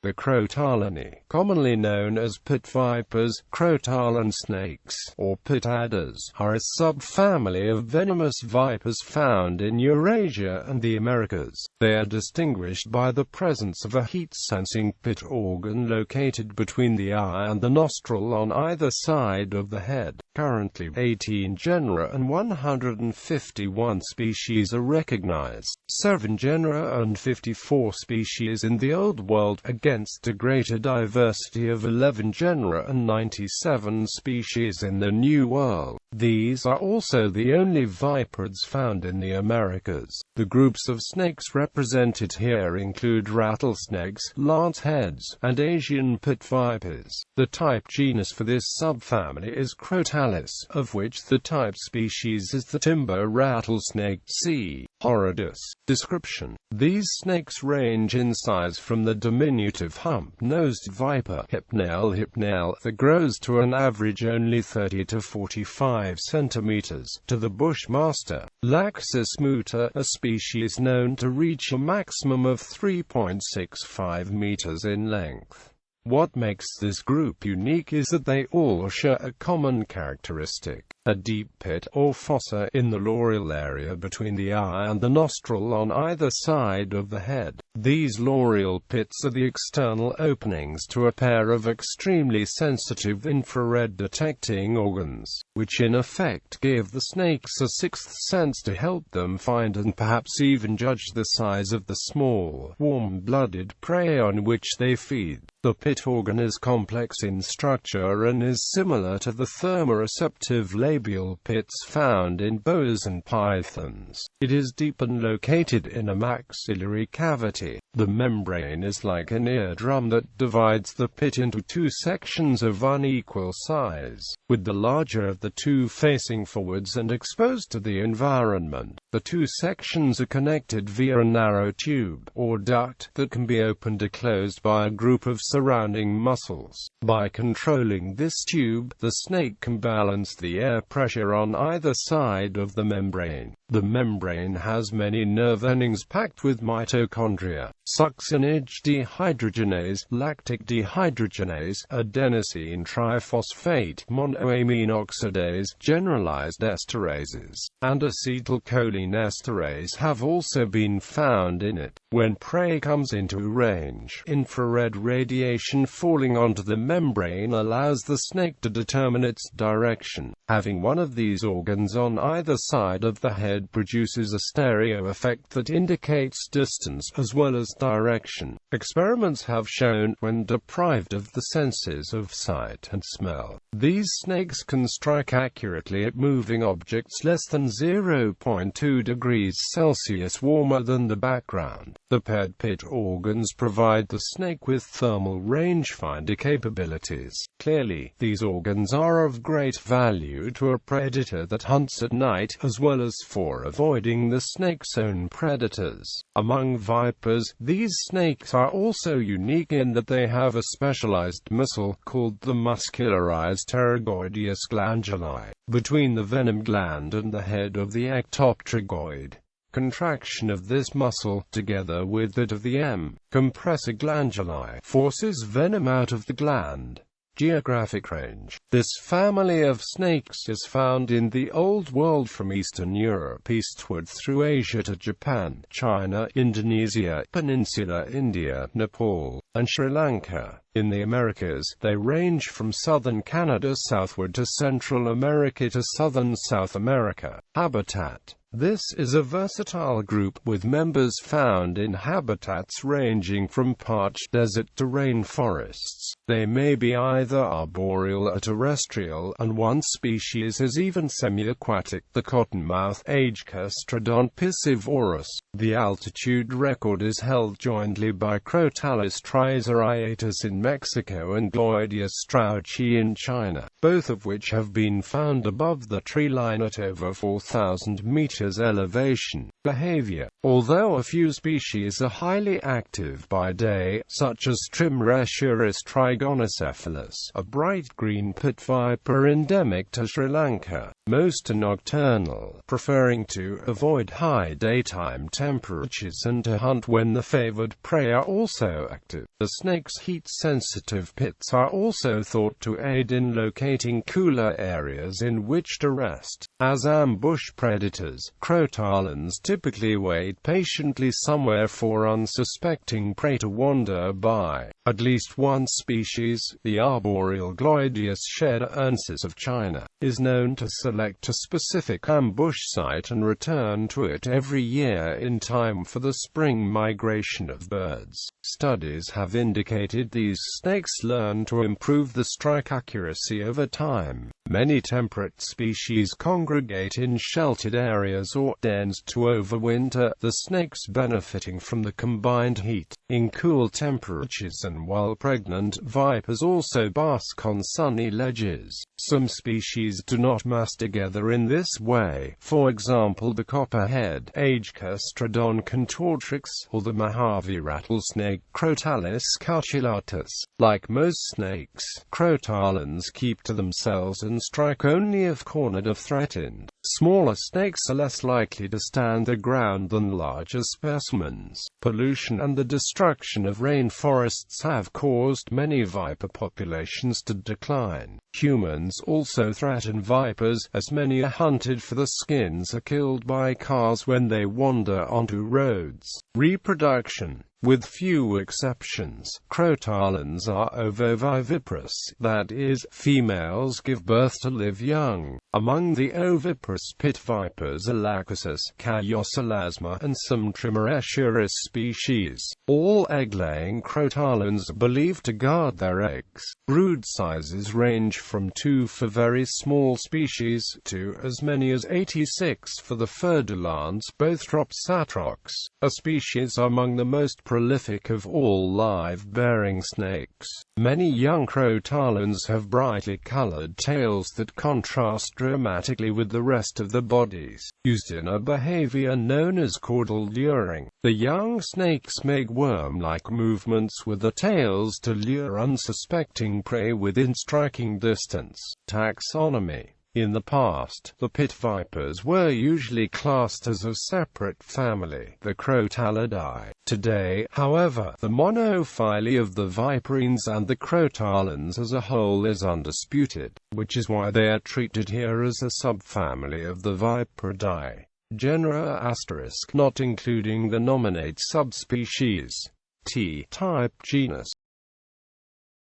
The Crotalinae, commonly known as pit vipers, crotaline snakes, or pit adders, are a subfamily of venomous vipers found in Eurasia and the Americas. They are distinguished by the presence of a heat-sensing pit organ located between the eye and the nostril on either side of the head. Currently, 18 genera and 151 species are recognized, 7 genera and 54 species in the Old World, against a greater diversity of 11 genera and 97 species in the New World. These are also the only viperids found in the Americas. The groups of snakes represented here include rattlesnakes, lanceheads, and Asian pit vipers. The type genus for this subfamily is Crotalinae, of which the type species is the timber rattlesnake C. horridus. Description: these snakes range in size from the diminutive hump-nosed viper hypnale that grows to an average only 30 to 45 centimeters, to the bushmaster Laxus muta, a species known to reach a maximum of 3.65 meters in length. What makes this group unique is that they all share a common characteristic: a deep pit or fossa in the loreal area between the eye and the nostril on either side of the head. These loreal pits are the external openings to a pair of extremely sensitive infrared detecting organs, which in effect give the snakes a sixth sense to help them find and perhaps even judge the size of the small, warm-blooded prey on which they feed. The pit organ is complex in structure and is similar to the thermoreceptive labial pits found in boas and pythons. It is deep and located in a maxillary cavity. The membrane is like an eardrum that divides the pit into two sections of unequal size, with the larger of the two facing forwards and exposed to the environment. The two sections are connected via a narrow tube, or duct, that can be opened or closed by a group of surrounding muscles. By controlling this tube, the snake can balance the air pressure on either side of the membrane. The membrane has many nerve endings packed with mitochondria, succinate dehydrogenase, lactic dehydrogenase, adenosine triphosphate, monoamine oxidase, generalized esterases, and acetylcholine esterase have also been found in it. When prey comes into range, infrared radiation falling onto the membrane allows the snake to determine its direction. Having one of these organs on either side of the head produces a stereo effect that indicates distance as well as direction. Experiments have shown, when deprived of the senses of sight and smell, these snakes can strike accurately at moving objects less than 0.2 degrees Celsius warmer than the background. The paired pit organs provide the snake with thermal rangefinder capabilities. Clearly, these organs are of great value to a predator that hunts at night, as well as for avoiding the snake's own predators. Among vipers, these snakes are also unique in that they have a specialized muscle, called the muscularized pterygoideus glandulae, between the venom gland and the head of the ectopterygoid. Contraction of this muscle, together with that of the compressor glandulae, forces venom out of the gland. Geographic range: this family of snakes is found in the Old World from Eastern Europe eastward through Asia to Japan, China, Indonesia, Peninsula India, Nepal, and Sri Lanka. In the Americas, they range from southern Canada southward to Central America to southern South America. Habitat: this is a versatile group with members found in habitats ranging from parched desert to rainforests. They may be either arboreal or terrestrial, and one species is even semi-aquatic, the cottonmouth Agecastrodon piscivorus. The altitude record is held jointly by Crotalus triseriatus in Mexico and Gloidius strauchi in China, both of which have been found above the tree line at over 4,000 meters. temperature's elevation behavior. Although a few species are highly active by day, such as Trimeresurus trigonocephalus, a bright green pit viper endemic to Sri Lanka, most are nocturnal, preferring to avoid high daytime temperatures and to hunt when the favored prey are also active. The snake's heat-sensitive pits are also thought to aid in locating cooler areas in which to rest. As ambush predators, crotalines typically wait patiently somewhere for unsuspecting prey to wander by. At least one species, the arboreal Gloideus shedernsis of China, is known to select a specific ambush site and return to it every year in time for the spring migration of birds. Studies have indicated these snakes learn to improve the strike accuracy over time. Many temperate species congregate in sheltered areas or dens to overwinter, the snakes benefiting from the combined heat. In cool temperatures and while pregnant, vipers also bask on sunny ledges. Some species do not mass together in this way, for example the copperhead Agkistrodon contortrix, or the Mojave rattlesnake Crotalus cucullatus. Like most snakes, crotalines keep to themselves and strike only if cornered or threatened. Smaller snakes are less likely to stand their ground than larger specimens. Pollution and the destruction of rainforests have caused many viper populations to decline. Humans also threaten vipers, as many are hunted for the skins or killed by cars when they wander onto roads. Reproduction. With few exceptions, crotalines are ovoviviparous, that is, females give birth to live young. Among the oviparous pit vipers are Lachesis, Caiosalasma, and some Trimeresurus species. All egg-laying crotalines are believed to guard their eggs. Brood sizes range from 2 for very small species to as many as 86 for the Furdulans, both Dropsatrox, a species among the most prolific of all live-bearing snakes. Many young crotalines have brightly colored tails that contrast dramatically with the rest of the bodies, used in a behavior known as caudal luring. The young snakes make worm-like movements with the tails to lure unsuspecting prey within striking distance. Taxonomy. In the past, the pit vipers were usually classed as a separate family, the Crotalinae. Today, however, the monophyly of the viperines and the crotalines as a whole is undisputed, which is why they are treated here as a subfamily of the viperidae. Genera *, not including the nominate subspecies. T-type genus.